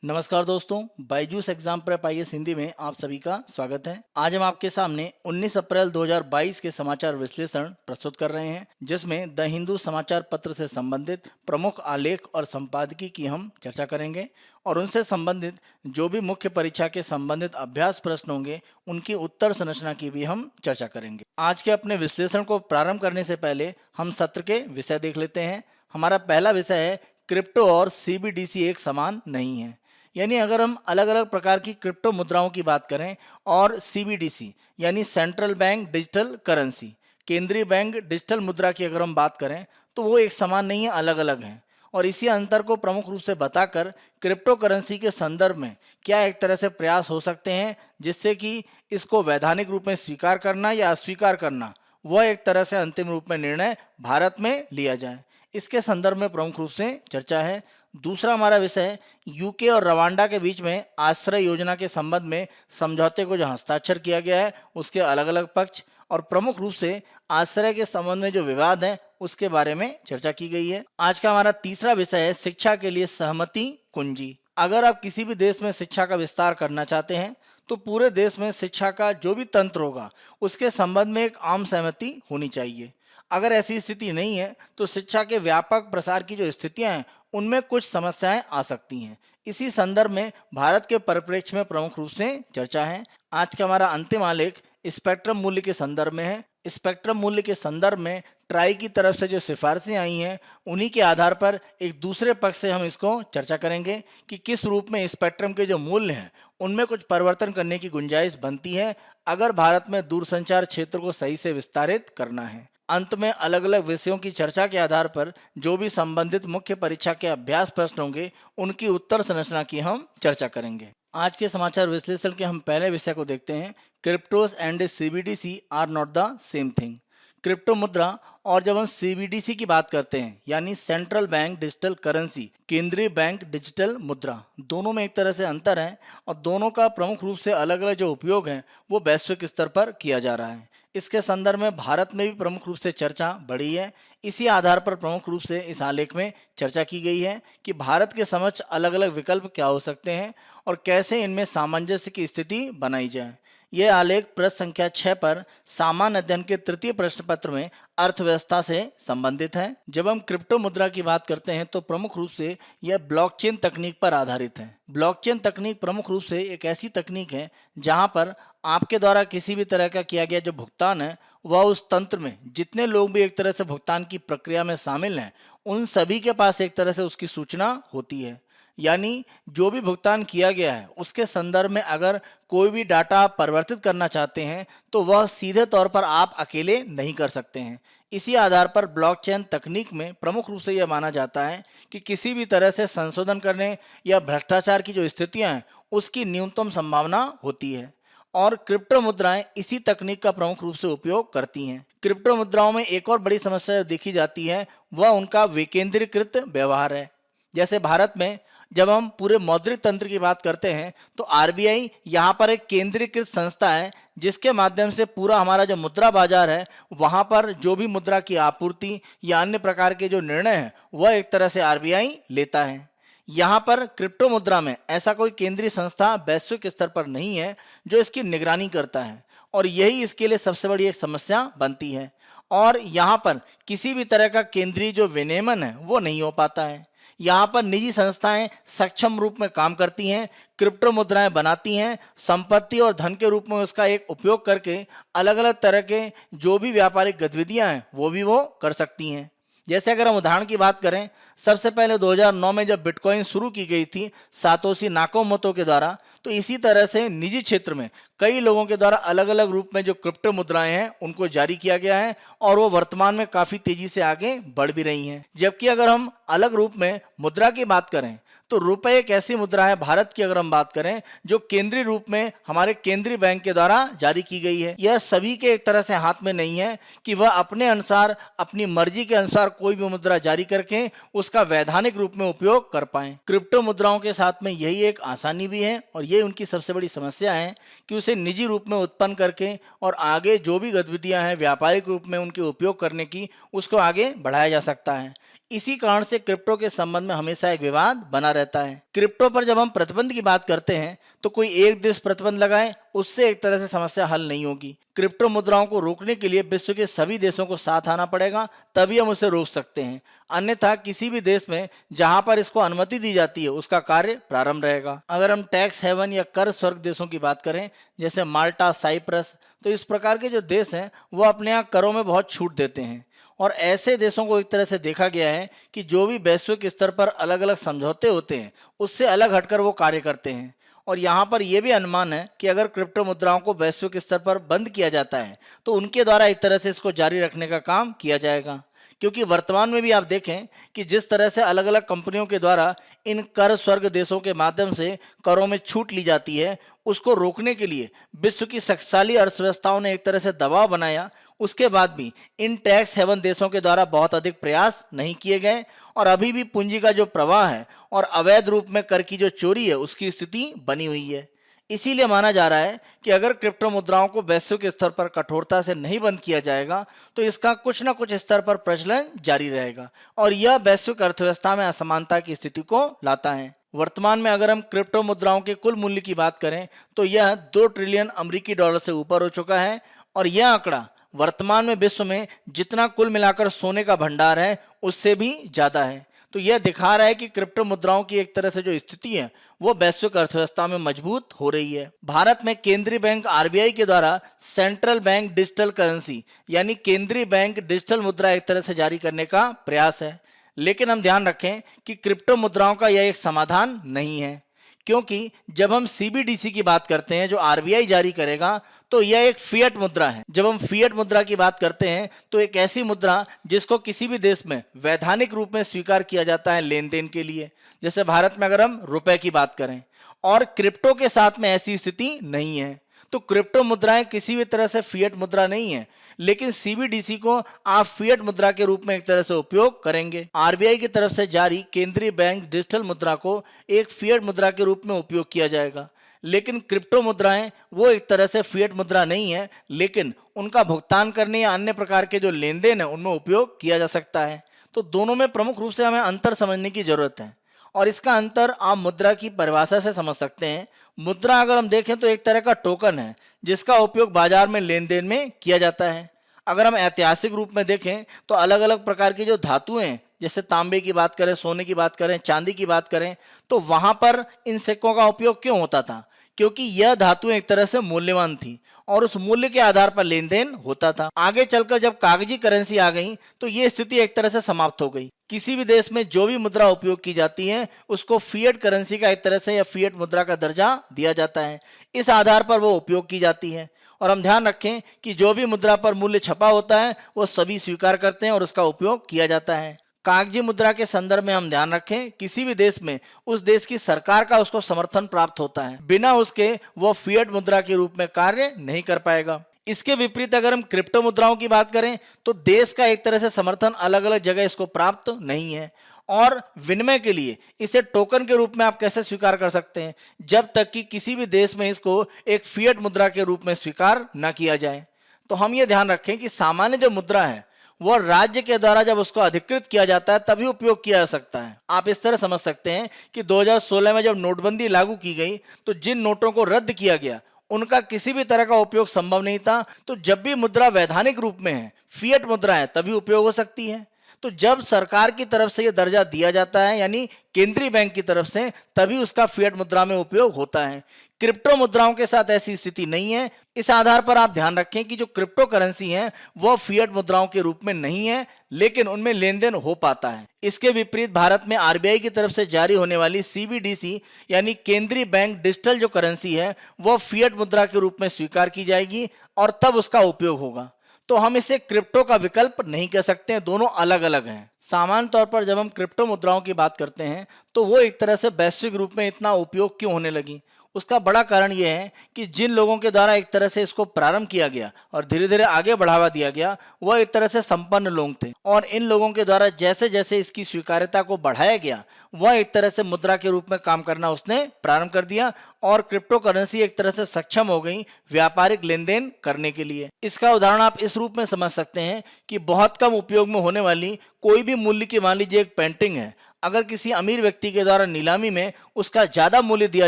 नमस्कार दोस्तों, Byju's exam prep IAS Hindi में आप सभी का स्वागत है। आज हम आपके सामने 19 अप्रैल 2022 के समाचार विश्लेषण प्रस्तुत कर रहे हैं, जिसमें द हिंदू समाचार पत्र से संबंधित प्रमुख आलेख और संपादकीय की हम चर्चा करेंगे और उनसे संबंधित जो भी मुख्य परीक्षा के संबंधित अभ्यास प्रश्न होंगे उनकी उत्तर संरचना की भी हम चर्चा करेंगे। आज के अपने विश्लेषण को प्रारंभ करने से पहले हम सत्र के विषय देख लेते हैं। हमारा पहला विषय है क्रिप्टो और सीबीडीसी एक समान नहीं है। यानी अगर हम अलग अलग प्रकार की क्रिप्टो मुद्राओं की बात करें और सीबीडीसी यानी सेंट्रल बैंक डिजिटल करेंसी, केंद्रीय बैंक डिजिटल मुद्रा की अगर हम बात करें तो वो एक समान नहीं है, अलग अलग हैं। और इसी अंतर को प्रमुख रूप से बताकर क्रिप्टो करेंसी के संदर्भ में क्या एक तरह से प्रयास हो सकते हैं जिससे कि इसको वैधानिक रूप में स्वीकार करना या अस्वीकार करना वह एक तरह से अंतिम रूप में निर्णय भारत में लिया जाए, इसके संदर्भ में प्रमुख रूप से चर्चा है। दूसरा हमारा विषय यूके और रवांडा के बीच में आश्रय योजना के संबंध में समझौते को जो हस्ताक्षर किया गया है उसके अलग अलग पक्ष और प्रमुख रूप से आश्रय के संबंध में जो विवाद है उसके बारे में चर्चा की गई है। आज का हमारा तीसरा विषय है शिक्षा के लिए सहमति कुंजी। अगर आप किसी भी देश में शिक्षा का विस्तार करना चाहते हैं तो पूरे देश में शिक्षा का जो भी तंत्र होगा उसके संबंध में एक आम सहमति होनी चाहिए। अगर ऐसी स्थिति नहीं है तो शिक्षा के व्यापक प्रसार की जो स्थितियां हैं उनमें कुछ समस्याएं आ सकती हैं। इसी संदर्भ में भारत के परिप्रेक्ष्य में प्रमुख रूप से चर्चा है। आज का हमारा अंतिम आलेख स्पेक्ट्रम मूल्य के संदर्भ में है। स्पेक्ट्रम मूल्य के संदर्भ में ट्राई की तरफ से जो सिफारिशें आई हैं उन्हीं के आधार पर एक दूसरे पक्ष से हम इसको चर्चा करेंगे कि किस रूप में स्पेक्ट्रम के जो मूल्य हैं उनमें कुछ परिवर्तन करने की गुंजाइश बनती है अगर भारत में दूरसंचार क्षेत्र को सही से विस्तारित करना है। अंत में अलग अलग विषयों की चर्चा के आधार पर जो भी संबंधित मुख्य परीक्षा के अभ्यास प्रश्न होंगे उनकी उत्तर संरचना की हम चर्चा करेंगे। आज के समाचार विश्लेषण के हम पहले विषय को देखते हैं। Cryptos and CBDC are not the same thing. Crypto मुद्रा और जब हम सीबीडीसी की बात करते हैं यानी सेंट्रल बैंक डिजिटल करेंसी, केंद्रीय बैंक डिजिटल मुद्रा, दोनों में एक तरह से अंतर है और दोनों का प्रमुख रूप से अलग अलग जो उपयोग है वो वैश्विक स्तर पर किया जा रहा है। इसके संदर्भ में भारत में भी प्रमुख रूप से चर्चा बढ़ी है। इसी आधार पर प्रमुख रूप से इस आलेख में चर्चा की गई है कि भारत के समक्ष अलग अलग विकल्प क्या हो सकते हैं और कैसे इनमें सामंजस्य की स्थिति बनाई जाए। यह आलेख पृष्ठ संख्या 6 पर सामान्य अध्ययन के तृतीय प्रश्न पत्र में अर्थव्यवस्था से संबंधित है। जब हम क्रिप्टो मुद्रा की बात करते हैं तो प्रमुख रूप से यह ब्लॉकचेन तकनीक पर आधारित है। ब्लॉकचेन तकनीक प्रमुख रूप से एक ऐसी तकनीक है जहां पर आपके द्वारा किसी भी तरह का किया गया जो भुगतान है वह उस तंत्र में जितने लोग भी एक तरह से भुगतान की प्रक्रिया में शामिल हैं उन सभी के पास एक तरह से उसकी सूचना होती है। यानी जो भी भुगतान किया गया है उसके संदर्भ में अगर कोई भी डाटा आप परिवर्तित करना चाहते हैं तो वह सीधे तौर पर आप अकेले नहीं कर सकते हैं। इसी आधार पर ब्लॉकचेन तकनीक में प्रमुख रूप से यह माना जाता है कि किसी भी तरह से संशोधन करने या भ्रष्टाचार की जो स्थितियां हैं उसकी न्यूनतम संभावना होती है और क्रिप्टो मुद्राएं इसी तकनीक का प्रमुख रूप से उपयोग करती हैं। क्रिप्टो मुद्राओं में एक और बड़ी समस्या देखी जाती है वह उनका विकेंद्रीकृत व्यवहार है। जैसे भारत में जब हम पूरे मौद्रिक तंत्र की बात करते हैं तो आरबीआई यहाँ पर एक केंद्रीकृत संस्था है जिसके माध्यम से पूरा हमारा जो मुद्रा बाजार है वहाँ पर जो भी मुद्रा की आपूर्ति या अन्य प्रकार के जो निर्णय हैं वह एक तरह से आरबीआई लेता है। यहाँ पर क्रिप्टो मुद्रा में ऐसा कोई केंद्रीय संस्था वैश्विक स्तर पर नहीं है जो इसकी निगरानी करता है और यही इसके लिए सबसे बड़ी एक समस्या बनती है और यहाँ पर किसी भी तरह का केंद्रीय जो विनियमन है वो नहीं हो पाता है। यहाँ पर निजी संस्थाएं सक्षम रूप में काम करती हैं, क्रिप्टो मुद्राएं बनाती हैं, संपत्ति और धन के रूप में उसका एक उपयोग करके अलग अलग तरह के जो भी व्यापारिक गतिविधियां हैं वो भी वो कर सकती हैं। जैसे अगर हम उदाहरण की बात करें, सबसे पहले 2009 में जब बिटकॉइन शुरू की गई थी सातोशी नाकामोतो के द्वारा, तो इसी तरह से निजी क्षेत्र में कई लोगों के द्वारा अलग अलग रूप में जो क्रिप्टो मुद्राएं हैं उनको जारी किया गया है और वो वर्तमान में काफी तेजी से आगे बढ़ भी रही हैं। जबकि अगर हम अलग रूप में मुद्रा की बात करें तो रुपए एक ऐसी मुद्रा है भारत की अगर हम बात करें जो केंद्रीय रूप में हमारे केंद्रीय बैंक के द्वारा जारी की गई है। यह सभी के एक तरह से हाथ में नहीं है कि वह अपने अनुसार अपनी मर्जी के अनुसार कोई भी मुद्रा जारी करके उसका वैधानिक रूप में उपयोग कर पाए। क्रिप्टो मुद्राओं के साथ में यही एक आसानी भी है और ये उनकी सबसे बड़ी समस्या है कि उसे निजी रूप में उत्पन्न करके और आगे जो भी गतिविधियां हैं व्यापारिक रूप में उनके उपयोग करने की उसको आगे बढ़ाया जा सकता है। इसी कारण से क्रिप्टो के संबंध में हमेशा एक विवाद बना रहता है। क्रिप्टो पर जब हम प्रतिबंध की बात करते हैं तो कोई एक देश प्रतिबंध लगाए उससे एक तरह से समस्या हल नहीं होगी। क्रिप्टो मुद्राओं को रोकने के लिए विश्व के सभी देशों को साथ आना पड़ेगा, तभी हम उसे रोक सकते हैं। अन्यथा किसी भी देश में जहां पर इसको अनुमति दी जाती है उसका कार्य प्रारंभ रहेगा। अगर हम टैक्स हेवन या कर स्वर्ग देशों की बात करें जैसे माल्टा, साइप्रस, तो इस प्रकार के जो देश हैं वो अपने यहाँ करों में बहुत छूट देते हैं। और ऐसे देशों को एक तरह से देखा गया है कि जो भी वैश्विक स्तर पर अलग अलग समझौते होते हैं उससे अलग हटकर वो कार्य करते हैं। और यहाँ पर यह भी अनुमान है कि अगर क्रिप्टो मुद्राओं को वैश्विक स्तर पर बंद किया जाता है तो उनके द्वारा एक तरह से इसको जारी रखने का काम किया जाएगा। क्योंकि वर्तमान में भी आप देखें कि जिस तरह से अलग अलग कंपनियों के द्वारा इन कर स्वर्ग देशों के माध्यम से करों में छूट ली जाती है, उसको रोकने के लिए विश्व की शक्तिशाली अर्थव्यवस्थाओं ने एक तरह से दबाव बनाया। उसके बाद भी इन टैक्स हेवन देशों के द्वारा बहुत अधिक प्रयास नहीं किए गए और अभी भी पूंजी का जो प्रवाह है और अवैध रूप में कर की जो चोरी है उसकी स्थिति बनी हुई है। इसीलिए माना जा रहा है कि अगर क्रिप्टो मुद्राओं को वैश्विक स्तर पर कठोरता से नहीं बंद किया जाएगा तो इसका कुछ न कुछ स्तर पर प्रचलन जारी रहेगा और यह वैश्विक अर्थव्यवस्था में असमानता की स्थिति को लाता है। वर्तमान में अगर हम क्रिप्टो मुद्राओं के कुल मूल्य की बात करें तो यह 2 ट्रिलियन अमेरिकी डॉलर से ऊपर हो चुका है और यह आंकड़ा वर्तमान में विश्व में जितना कुल मिलाकर सोने का भंडार है उससे भी ज्यादा है। तो यह दिखा रहा है कि क्रिप्टो मुद्राओं की एक तरह से जो स्थिति है वो वैश्विक अर्थव्यवस्था में मजबूत हो रही है। भारत में केंद्रीय बैंक आरबीआई के द्वारा सेंट्रल बैंक डिजिटल करेंसी यानी केंद्रीय बैंक डिजिटल मुद्रा एक तरह से जारी करने का प्रयास है। लेकिन हम ध्यान रखें कि क्रिप्टो मुद्राओं का यह एक समाधान नहीं है, क्योंकि जब हम सीबीडीसी की बात करते हैं जो आरबीआई जारी करेगा तो यह एक फिएट मुद्रा है। जब हम फिएट मुद्रा की बात करते हैं तो एक ऐसी मुद्रा जिसको किसी भी देश में वैधानिक रूप में स्वीकार किया जाता है लेन देन के लिए, जैसे भारत में अगर हम रुपए की बात करें, और क्रिप्टो के साथ में ऐसी स्थिति नहीं है। तो क्रिप्टो मुद्राएं किसी भी तरह से फिएट मुद्रा नहीं है, लेकिन सीबीडीसी को आप फिएट मुद्रा के रूप में एक तरह से उपयोग करेंगे। आरबीआई की तरफ से जारी केंद्रीय बैंक डिजिटल मुद्रा को एक फिएट मुद्रा के रूप में उपयोग किया जाएगा, लेकिन क्रिप्टो मुद्राएं वो एक तरह से फिएट मुद्रा नहीं है, लेकिन उनका भुगतान करने या अन्य प्रकार के जो लेन देन है उनमें उपयोग किया जा सकता है। तो दोनों में प्रमुख रूप से हमें अंतर समझने की जरूरत है और इसका अंतर आप मुद्रा की परिभाषा से समझ सकते हैं। मुद्रा अगर हम देखें तो एक तरह का टोकन है जिसका उपयोग बाजार में लेन देन में किया जाता है। अगर हम ऐतिहासिक रूप में देखें तो अलग अलग प्रकार की जो धातुएं हैं, जैसे तांबे की बात करें, सोने की बात करें, चांदी की बात करें, तो वहां पर इन सिक्कों का उपयोग क्यों होता था? क्योंकि यह धातुएं एक तरह से मूल्यवान थी और उस मूल्य के आधार पर लेन देन होता था। आगे चलकर जब कागजी करेंसी आ गई तो ये स्थिति एक तरह से समाप्त हो गई। किसी भी देश में जो भी मुद्रा उपयोग की जाती है उसको फिएट करेंसी का एक तरह से या फिएट मुद्रा का दर्जा दिया जाता है। इस आधार पर वो उपयोग की जाती है और हम ध्यान रखें कि जो भी मुद्रा पर मूल्य छपा होता है वो सभी स्वीकार करते हैं और उसका उपयोग किया जाता है। कागजी मुद्रा के संदर्भ में हम ध्यान रखें किसी भी देश में उस देश की सरकार का उसको समर्थन प्राप्त होता है, बिना उसके वो फिएट मुद्रा के रूप में कार्य नहीं कर पाएगा। इसके विपरीत अगर हम क्रिप्टो मुद्राओं की बात करें तो देश का एक तरह से समर्थन अलग अलग जगह इसको प्राप्त नहीं है और विनिमय के लिए इसे टोकन के रूप में आप कैसे स्वीकार कर सकते हैं जब तक कि किसी भी देश में इसको एक फिएट मुद्रा के रूप में स्वीकार न किया जाए। तो हम ये ध्यान रखें कि सामान्य जो मुद्रा है वो राज्य के द्वारा जब उसको अधिकृत किया जाता है तभी उपयोग किया जा सकता है। आप इस तरह समझ सकते हैं कि 2016 में जब नोटबंदी लागू की गई तो जिन नोटों को रद्द किया गया उनका किसी भी तरह का उपयोग संभव नहीं था। तो जब भी मुद्रा वैधानिक रूप में है, फिएट मुद्रा है, तभी उपयोग हो सकती है। तो जब सरकार की तरफ से यह दर्जा दिया जाता है यानी केंद्रीय बैंक की तरफ से, तभी उसका फिएट मुद्रा में उपयोग होता है। क्रिप्टो मुद्राओं के साथ ऐसी स्थिति नहीं है। इस आधार पर आप ध्यान रखें कि जो क्रिप्टो करेंसी है वो फिएट मुद्राओं के रूप में नहीं है, लेकिन उनमें लेन देन हो पाता है। इसके विपरीत भारत में आरबीआई की तरफ से जारी होने वाली सीबीडीसी यानी केंद्रीय बैंक डिजिटल जो करेंसी है वो फिएट मुद्रा के रूप में स्वीकार की जाएगी और तब उसका उपयोग होगा। तो हम इसे क्रिप्टो का विकल्प नहीं कह सकते हैं, दोनों अलग अलग हैं। सामान्य तौर पर जब हम क्रिप्टो मुद्राओं की बात करते हैं तो वो एक तरह से वैश्विक रूप में इतना उपयोग क्यों होने लगी, उसका बड़ा कारण यह है कि जिन लोगों के द्वारा एक तरह से इसको प्रारंभ किया गया और धीरे धीरे आगे बढ़ावा दिया गया, वह एक तरह से संपन्न लोग थे, और इन लोगों के द्वारा जैसे जैसे इसकी स्वीकार्यता को बढ़ाया गया, वह एक तरह से मुद्रा के रूप में काम करना उसने प्रारंभ कर दिया, और क्रिप्टो करेंसी एक तरह से सक्षम हो गई व्यापारिक लेन देन करने के लिए। इसका उदाहरण आप इस रूप में समझ सकते हैं कि बहुत कम उपयोग में होने वाली कोई भी मूल्य की, मान लीजिए एक पेंटिंग है, अगर किसी अमीर व्यक्ति के द्वारा नीलामी में उसका ज्यादा मूल्य दिया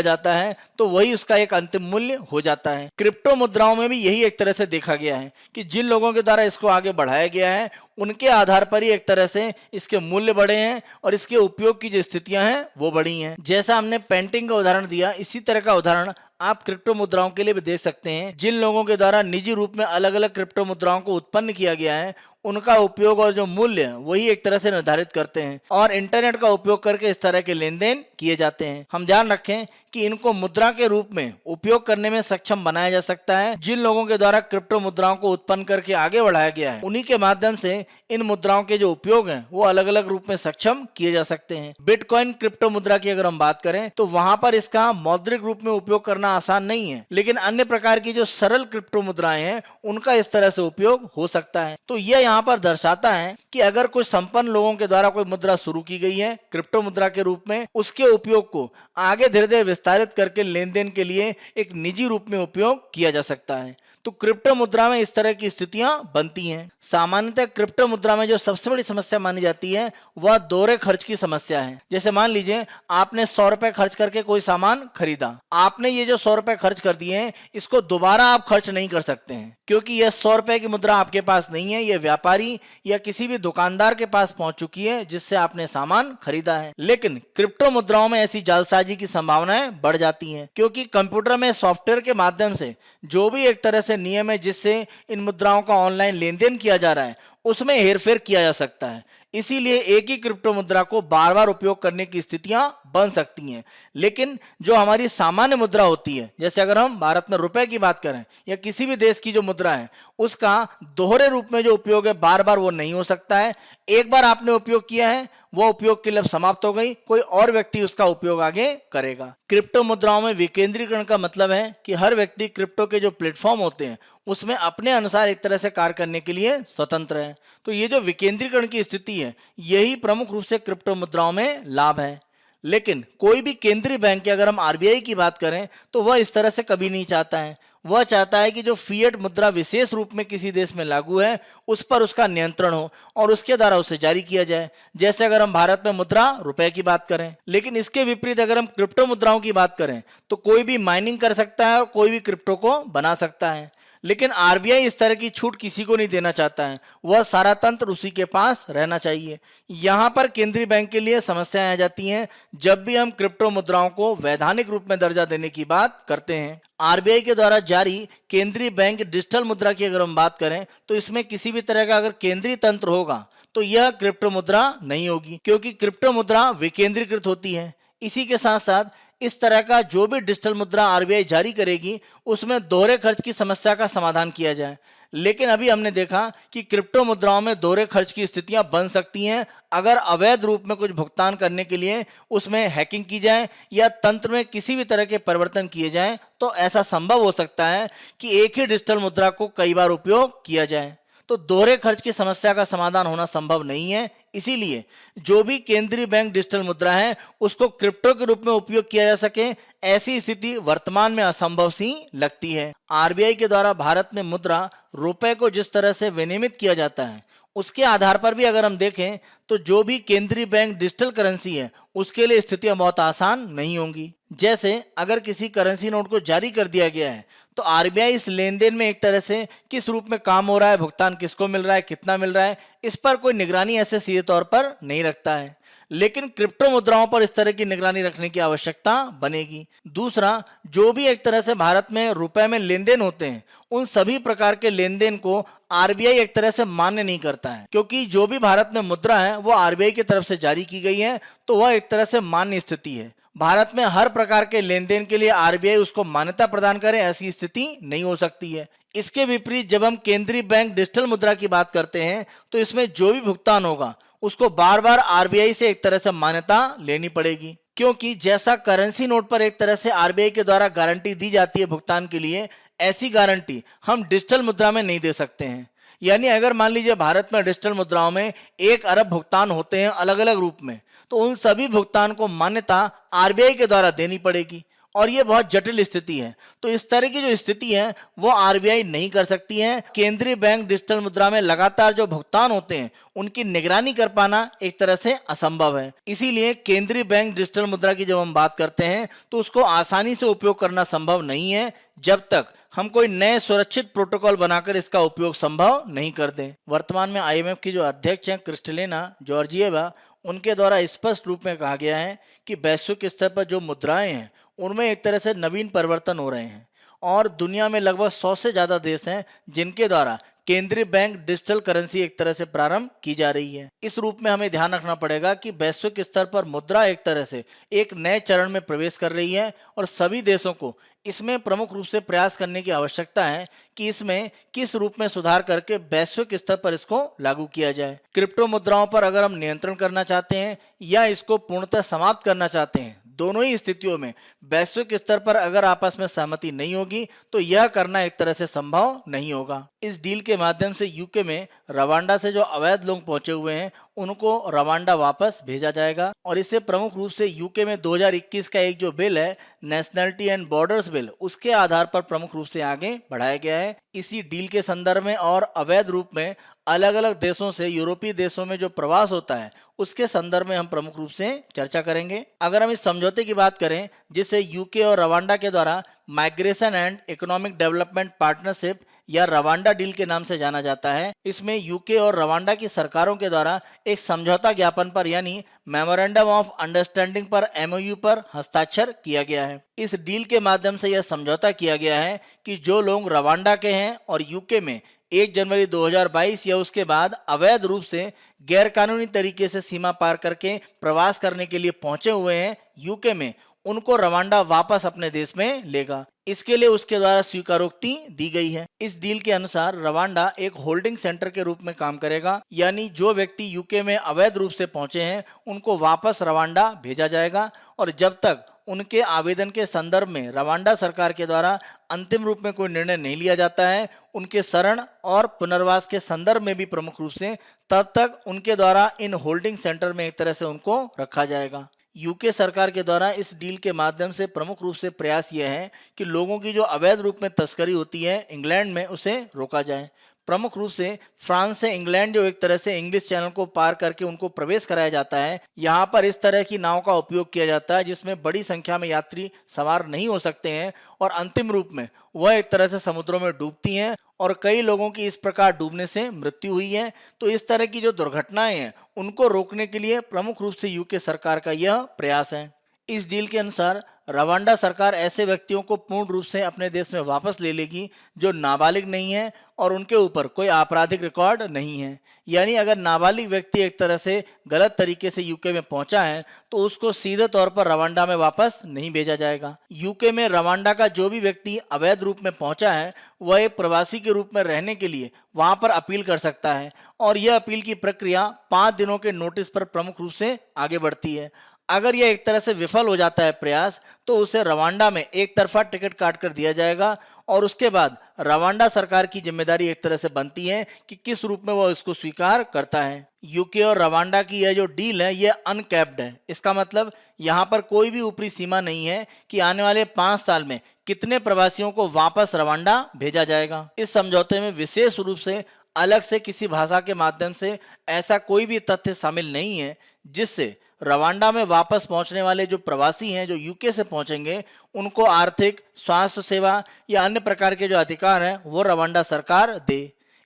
जाता है तो वही उसका एक अंतिम मूल्य हो जाता है। क्रिप्टो मुद्राओं में भी यही एक तरह से देखा गया है कि जिन लोगों के द्वारा इसको आगे बढ़ाया गया है, उनके आधार पर ही एक तरह से इसके मूल्य बढ़े हैं और इसके उपयोग की जो स्थितियां हैं वो बढ़ी हैं। जैसा हमने पेंटिंग का उदाहरण दिया, इसी तरह का उदाहरण आप क्रिप्टो मुद्राओं के लिए भी दे सकते हैं। जिन लोगों के द्वारा निजी रूप में अलग अलग क्रिप्टो मुद्राओं को उत्पन्न किया गया है, उनका उपयोग और जो मूल्य वही एक तरह से निर्धारित करते हैं, और इंटरनेट का उपयोग करके इस तरह के लेन देन किए जाते हैं। हम ध्यान रखें कि इनको मुद्रा के रूप में उपयोग करने में सक्षम बनाया जा सकता है। जिन लोगों के द्वारा क्रिप्टो मुद्राओं को उत्पन्न करके आगे बढ़ाया गया है, उन्हीं के माध्यम से इन मुद्राओं के जो उपयोग हैं वो अलग अलग रूप में सक्षम किए जा सकते हैं। बिटकॉइन क्रिप्टो मुद्रा की अगर हम बात करें तो वहां पर इसका मौद्रिक रूप में उपयोग करना आसान नहीं है, लेकिन अन्य प्रकार की जो सरल क्रिप्टो मुद्राएं हैं उनका इस तरह से उपयोग हो सकता है। तो यह यहाँ पर दर्शाता है कि अगर कुछ संपन्न लोगों के द्वारा कोई मुद्रा शुरू की गई है क्रिप्टो मुद्रा के रूप में, उसके उपयोग को आगे धीरे धीरे विस्तारित करके लेन देन के लिए एक निजी रूप में उपयोग किया जा सकता है। तो क्रिप्टो मुद्रा में इस तरह की स्थितियां बनती हैं। सामान्यतः क्रिप्टो मुद्रा में जो सबसे बड़ी समस्या मानी जाती है वह दोहरे खर्च की समस्या है। जैसे मान लीजिए आपने 100 रुपए खर्च करके कोई सामान खरीदा, आपने ये जो 100 रुपए खर्च कर दिए हैं इसको दोबारा आप खर्च नहीं कर सकते हैं, क्योंकि यह 100 रुपए की मुद्रा आपके पास नहीं है, यह व्यापारी या किसी भी दुकानदार के पास पहुंच चुकी है जिससे आपने सामान खरीदा है। लेकिन क्रिप्टो मुद्राओं में ऐसी जालसाजी की संभावनाएं बढ़ जाती हैं, क्योंकि कंप्यूटर में सॉफ्टवेयर के माध्यम से जो भी एक तरह से नियम है जिससे इन मुद्राओं का ऑनलाइन लेन देन किया जा रहा है उसमें हेरफेर किया जा सकता है। इसीलिए एक ही क्रिप्टो मुद्रा को बार बार उपयोग करने की स्थितियां बन सकती हैं। लेकिन जो हमारी सामान्य मुद्रा होती है, जैसे अगर हम भारत में रुपए की बात करें या किसी भी देश की जो मुद्रा है, उसका दोहरे रूप में जो उपयोग है बार बार वो नहीं हो सकता है। एक बार आपने उपयोग किया है, वो उपयोग के लिए समाप्त हो गई, कोई और व्यक्ति उसका उपयोग आगे करेगा। क्रिप्टो मुद्राओं में विकेंद्रीकरण का मतलब है कि हर व्यक्ति क्रिप्टो के जो प्लेटफॉर्म होते हैं उसमें अपने अनुसार एक तरह से कार्य करने के लिए स्वतंत्र है। तो ये जो विकेंद्रीकरण की स्थिति है, यही प्रमुख रूप से क्रिप्टो मुद्राओं में लाभ है। लेकिन कोई भी केंद्रीय बैंक की अगर हम आरबीआई की बात करें तो वह इस तरह से कभी नहीं चाहता है। वह चाहता है कि जो फिएट मुद्रा विशेष रूप में किसी देश में लागू है उस पर उसका नियंत्रण हो और उसके द्वारा उसे जारी किया जाए। जैसे अगर हम भारत में मुद्रा रुपए की बात करें, लेकिन इसके विपरीत अगर हम क्रिप्टो मुद्राओं की बात करें तो कोई भी माइनिंग कर सकता है और कोई भी क्रिप्टो को बना सकता है। लेकिन आरबीआई इस तरह की छूट किसी को नहीं देना चाहता है, वह सारा तंत्र उसी के पास रहना चाहिए। यहां पर केंद्रीय बैंक के लिए समस्याएं आ जाती हैं जब भी हम क्रिप्टो मुद्राओं को वैधानिक रूप में दर्जा देने की बात करते हैं। आरबीआई के द्वारा जारी केंद्रीय बैंक डिजिटल मुद्रा की अगर हम बात करें तो इसमें किसी भी तरह का अगर केंद्रीय तंत्र होगा तो यह क्रिप्टो मुद्रा नहीं होगी, क्योंकि क्रिप्टो मुद्रा विकेंद्रीकृत होती है। इसी के साथ साथ इस तरह का जो भी डिजिटल मुद्रा आरबीआई जारी करेगी उसमें दोहरे खर्च की समस्या का समाधान किया जाए। लेकिन अभी हमने देखा कि क्रिप्टो मुद्राओं में दोहरे खर्च की स्थितियां बन सकती हैं अगर अवैध रूप में कुछ भुगतान करने के लिए उसमें हैकिंग की जाए या तंत्र में किसी भी तरह के परिवर्तन किए जाएं, तो ऐसा संभव हो सकता है कि एक ही डिजिटल मुद्रा को कई बार उपयोग किया जाए। तो दोहरे खर्च की समस्या का समाधान होना संभव नहीं है। इसीलिए जो भी केंद्रीय बैंक डिजिटल मुद्रा है उसको क्रिप्टो के रूप में उपयोग किया जा सके, ऐसी स्थिति वर्तमान में असंभव सी लगती है। आरबीआई के द्वारा भारत में मुद्रा रुपए को जिस तरह से विनियमित किया जाता है उसके आधार पर भी अगर हम देखें तो जो भी केंद्रीय बैंक डिजिटल करेंसी है उसके लिए स्थितियां बहुत आसान नहीं होंगी। जैसे अगर किसी करेंसी नोट को जारी कर दिया गया है तो आरबीआई इस लेन देन में एक तरह से किस रूप में काम हो रहा है, भुगतान किसको मिल रहा है, कितना मिल रहा है, इस पर कोई निगरानी ऐसे सीधे तौर पर नहीं रखता है। लेकिन क्रिप्टो मुद्राओं पर इस तरह की निगरानी रखने की आवश्यकता बनेगी। दूसरा, जो भी एक तरह से भारत में रुपए में लेन देन होते हैं उन सभी प्रकार के लेन देन को आरबीआई एक तरह से मान्य नहीं करता है, क्योंकि जो भी भारत में मुद्रा है वो आरबीआई की तरफ से जारी की गई है, तो वह एक तरह से मान्य स्थिति है। भारत में हर प्रकार के लेन देन के लिए आरबीआई उसको मान्यता प्रदान करे ऐसी स्थिति नहीं हो सकती है। इसके विपरीत जब हम केंद्रीय बैंक डिजिटल मुद्रा की बात करते हैं तो इसमें जो भी भुगतान होगा उसको बार बार आरबीआई से एक तरह से मान्यता लेनी पड़ेगी। क्योंकि जैसा करेंसी नोट पर एक तरह से आरबीआई के द्वारा गारंटी दी जाती है भुगतान के लिए, ऐसी गारंटी हम डिजिटल मुद्रा में नहीं दे सकते हैं। यानी अगर मान लीजिए भारत में डिजिटल मुद्राओं में 1 अरब भुगतान होते हैं अलग अलग रूप में, तो उन सभी भुगतान को मान्यता आरबीआई के द्वारा देनी पड़ेगी और ये बहुत जटिल स्थिति है। तो इस तरह की जो स्थिति है वो आरबीआई नहीं कर सकती है। केंद्रीय बैंक डिजिटल मुद्रा में लगातार जो भुगतान होते हैं उनकी निगरानी कर पाना एक तरह से असंभव है। इसीलिए केंद्रीय बैंक डिजिटल मुद्रा की जब हम बात करते हैं तो उसको आसानी से उपयोग करना संभव नहीं है जब तक हम कोई नए सुरक्षित प्रोटोकॉल बनाकर इसका उपयोग संभव नहीं कर दें। वर्तमान में आईएमएफ की जो अध्यक्ष हैं क्रिस्टलिना जॉर्जिएवा, उनके द्वारा स्पष्ट रूप में कहा गया है कि वैश्विक स्तर पर जो मुद्राएं हैं उनमें एक तरह से नवीन परिवर्तन हो रहे हैं और दुनिया में लगभग 100 से ज्यादा देश हैं जिनके द्वारा केंद्रीय बैंक डिजिटल करेंसी एक तरह से प्रारंभ की जा रही है। इस रूप में हमें ध्यान रखना पड़ेगा कि वैश्विक स्तर पर मुद्रा एक तरह से एक नए चरण में प्रवेश कर रही है और सभी देशों को इसमें प्रमुख रूप से प्रयास करने की आवश्यकता है कि इसमें किस रूप में सुधार करके वैश्विक स्तर पर इसको लागू किया जाए। क्रिप्टो मुद्राओं पर अगर हम नियंत्रण करना चाहते हैं या इसको पूर्णतः समाप्त करना चाहते हैं, दोनों ही स्थितियों में वैश्विक स्तर पर अगर आपस में सहमति नहीं होगी तो यह करना एक तरह से संभव नहीं होगा। इस डील के माध्यम से यूके में रवांडा से जो अवैध लोग पहुंचे हुए हैं उनको रवांडा वापस भेजा जाएगा और इसे प्रमुख रूप से यूके में 2021 का एक जो बिल है नेशनलिटी एंड बॉर्डर्स बिल, उसके आधार पर प्रमुख रूप से आगे बढ़ाया गया है। इसी डील के संदर्भ में और अवैध रूप में अलग अलग देशों से यूरोपीय देशों में जो प्रवास होता है उसके संदर्भ में हम प्रमुख रूप से चर्चा करेंगे। अगर हम इस समझौते की बात करें जिसे यूके और रवांडा के द्वारा migration and economic development partnership या रवांडा डील के नाम से जाना जाता है, इसमें यूके और रवांडा की सरकारों के द्वारा एक समझौता ज्ञापन पर यानी मेमोरेंडम ऑफ अंडरस्टैंडिंग पर एमओयू पर हस्ताक्षर किया गया है। इस डील के माध्यम से यह समझौता किया गया है कि जो लोग रवांडा के हैं और यूके में 1 जनवरी 2022 या उसके बाद अवैध रूप से गैरकानूनी तरीके से सीमा पार करके प्रवास करने के लिए पहुंचे हुए हैं यूके में, उनको रवांडा वापस अपने देश में लेगा। इसके लिए उसके द्वारा स्वीकारोक्ति दी गई है। इस डील के अनुसार रवांडा एक होल्डिंग सेंटर के रूप में काम करेगा, यानी जो व्यक्ति यूके में अवैध रूप से पहुंचे हैं उनको वापस रवांडा भेजा जाएगा और जब तक उनके आवेदन के संदर्भ में रवांडा सरकार के द्वारा अंतिम रूप में कोई निर्णय नहीं लिया जाता है, उनके शरण और पुनर्वास के संदर्भ में भी प्रमुख रूप से, तब तक उनके द्वारा इन होल्डिंग सेंटर में एक तरह से उनको रखा जाएगा। यूके सरकार के द्वारा इस डील के माध्यम से प्रमुख रूप से प्रयास यह है कि लोगों की जो अवैध रूप में तस्करी होती है इंग्लैंड में उसे रोका जाए। प्रमुख रूप से फ्रांस से इंग्लैंड जो एक तरह से इंग्लिश चैनल को पार करके उनको प्रवेश कराया जाता है, यहाँ पर इस तरह की नाव का उपयोग किया जाता है जिसमें बड़ी संख्या में यात्री सवार नहीं हो सकते हैं और अंतिम रूप में वह एक तरह से समुद्रों में डूबती हैं और कई लोगों की इस प्रकार डूबने से मृत्यु हुई है। तो इस तरह की जो दुर्घटनाएं हैं उनको रोकने के लिए प्रमुख रूप से यूके सरकार का यह प्रयास है। इस डील के अनुसार रवांडा सरकार ऐसे व्यक्तियों को पूर्ण रूप से अपने देश में वापस ले लेगी जो नाबालिग नहीं है और उनके ऊपर कोई आपराधिक रिकॉर्ड नहीं है। यानी अगर नाबालिग व्यक्ति एक तरह से गलत तरीके से यूके में पहुंचा है तो उसको सीधे तौर पर रवांडा में वापस नहीं भेजा जाएगा। यूके में रवांडा का जो भी व्यक्ति अवैध रूप में पहुंचा है वह एक प्रवासी के रूप में रहने के लिए वहां पर अपील कर सकता है और यह अपील की प्रक्रिया 5 दिनों के नोटिस पर प्रमुख रूप से आगे बढ़ती है। अगर यह एक तरह से विफल हो जाता है प्रयास तो उसे रवांडा में एक तरफा टिकट काट कर दिया जाएगा और उसके बाद रवांडा सरकार की जिम्मेदारी एक तरह से बनती है कि किस रूप में वह इसको स्वीकार करता है। यूके और रवांडा की यह जो डील है यह अनकैप्ड है। इसका मतलब यहाँ पर कोई भी ऊपरी सीमा नहीं है कि आने वाले 5 साल में कितने प्रवासियों को वापस रवांडा भेजा जाएगा। इस समझौते में विशेष रूप से अलग से किसी भाषा के माध्यम से ऐसा कोई भी तथ्य शामिल नहीं है जिससे रवांडा में वापस पहुंचने वाले जो प्रवासी हैं जो यूके से पहुंचेंगे उनको आर्थिक, स्वास्थ्य सेवा या अन्य प्रकार के जो अधिकार हैं वो रवांडा सरकार दे।